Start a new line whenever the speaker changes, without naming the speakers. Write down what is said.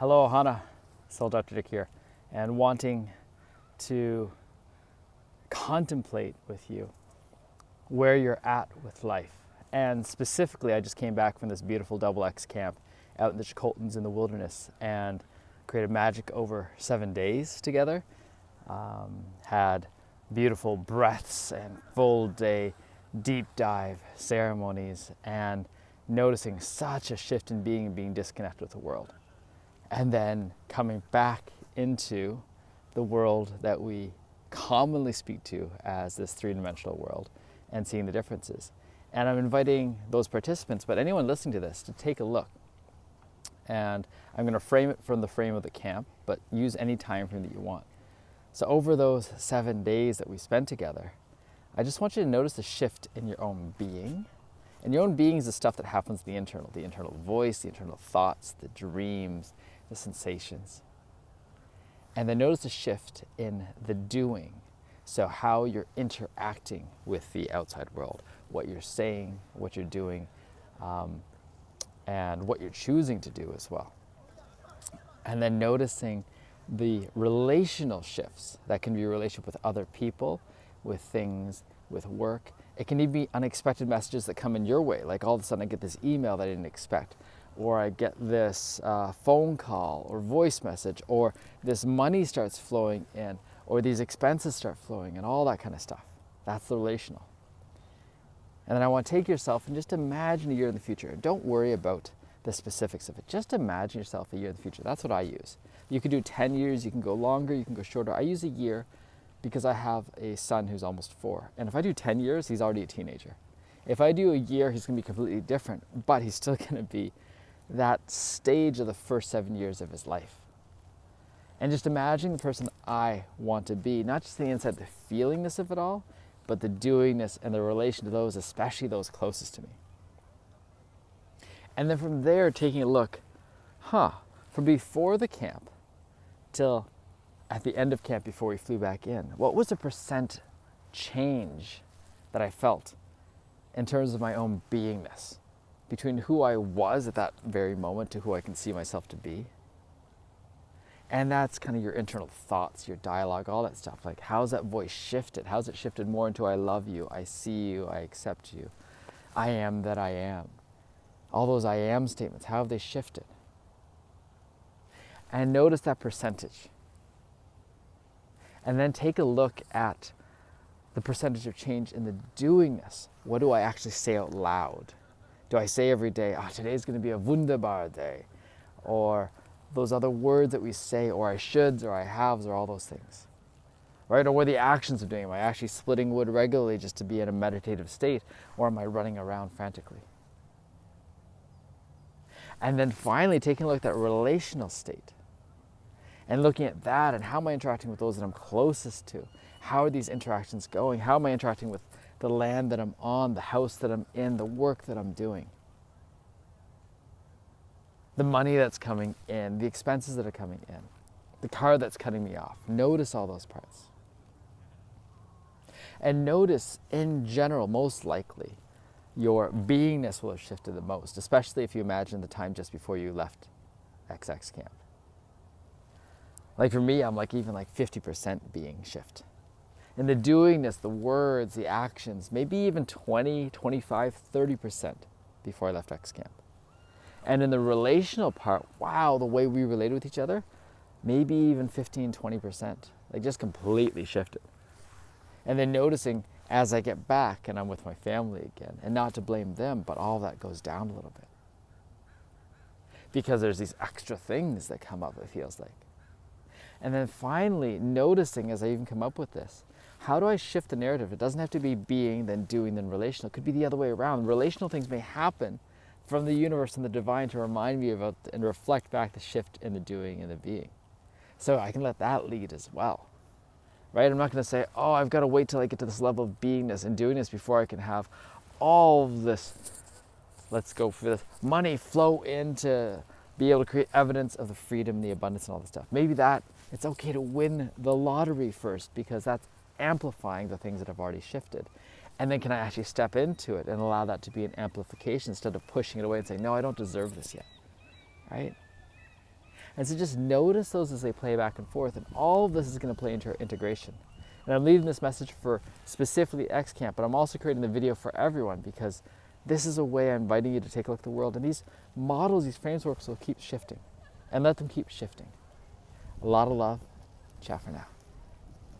Hello, Hana. Soul Dr. Dick here, and wanting to contemplate with you where you're at with life. And specifically, I just came back from this beautiful double X camp out in the Chilcotins in the wilderness and created magic over 7 days together. Had beautiful breaths and full day deep dive ceremonies and noticing such a shift in being and being disconnected with the world. And then coming back into the world that we commonly speak to as this three-dimensional world and seeing the differences. And I'm inviting those participants, but anyone listening to this, to take a look. And I'm going to frame it from the frame of the camp, but use any time frame that you want. So over those 7 days that we spent together, I just want you to notice the shift in your own being. And your own being is the stuff that happens in the internal voice, the internal thoughts, the dreams, the sensations. And then notice the shift in the doing. So how you're interacting with the outside world, what you're saying, what you're doing, and what you're choosing to do as well. And then noticing the relational shifts that can be a relationship with other people, with things, with work. It can even be unexpected messages that come in your way, like all of a sudden I get this email that I didn't expect, or I get this phone call or voice message, or this money starts flowing in, or these expenses start flowing, and all that kind of stuff. That's the relational. And then I want to take yourself and just imagine a year in the future. Don't worry about the specifics of it. Just imagine yourself a year in the future. That's what I use. You can do 10 years, you can go longer, you can go shorter. I use a year because I have a son who's almost 4. And if I do 10 years, he's already a teenager. If I do a year, he's going to be completely different, but he's still going to be that stage of the first 7 years of his life. And just imagine the person I want to be, not just the inside, the feelingness of it all, but the doingness and the relation to those, especially those closest to me. And then from there, taking a look, from before the camp till at the end of camp before we flew back in, what was the percent change that I felt in terms of my own beingness between who I was at that very moment to who I can see myself to be? And that's kind of your internal thoughts, your dialogue, all that stuff. Like, how's that voice shifted? How's it shifted more into I love you, I see you, I accept you, I am that I am? All those I am statements, how have they shifted? And notice that percentage. And then take a look at the percentage of change in the doingness. What do I actually say out loud? Do I say every day, today's going to be a wunderbar day? Or those other words that we say, or I shoulds, or I haves, or all those things. Right? Or what are the actions of doing? Am I actually splitting wood regularly just to be in a meditative state? Or am I running around frantically? And then finally taking a look at that relational state. And looking at that and how am I interacting with those that I'm closest to? How are these interactions going? How am I interacting with the land that I'm on, the house that I'm in, the work that I'm doing? The money that's coming in, the expenses that are coming in, the car that's cutting me off. Notice all those parts. And notice in general, most likely, your beingness will have shifted the most, especially if you imagine the time just before you left XX camp. Like for me, I'm even 50% being shift. In the doingness, the words, the actions, maybe even 20, 25, 30% before I left X camp. And in the relational part, the way we related with each other, maybe even 15, 20%, just completely shifted. And then noticing as I get back and I'm with my family again, and not to blame them, but all that goes down a little bit. Because there's these extra things that come up, it feels like. And then finally noticing as I even come up with this, how do I shift the narrative? It doesn't have to be being, then doing, then relational. It could be the other way around. Relational things may happen from the universe and the divine to remind me about and reflect back the shift in the doing and the being. So I can let that lead as well. Right? I'm not going to say, I've got to wait till I get to this level of beingness and doingness before I can have all of this, let's go for this, money flow in to be able to create evidence of the freedom, the abundance, and all this stuff. Maybe it's okay to win the lottery first because that's amplifying the things that have already shifted. And then can I actually step into it and allow that to be an amplification instead of pushing it away and saying, no, I don't deserve this yet, right? And so just notice those as they play back and forth, and all of this is going to play into our integration. And I'm leaving this message for specifically X Camp, but I'm also creating the video for everyone because this is a way I'm inviting you to take a look at the world. And these models, these frameworks will keep shifting, and let them keep shifting. A lot of love. Ciao for now.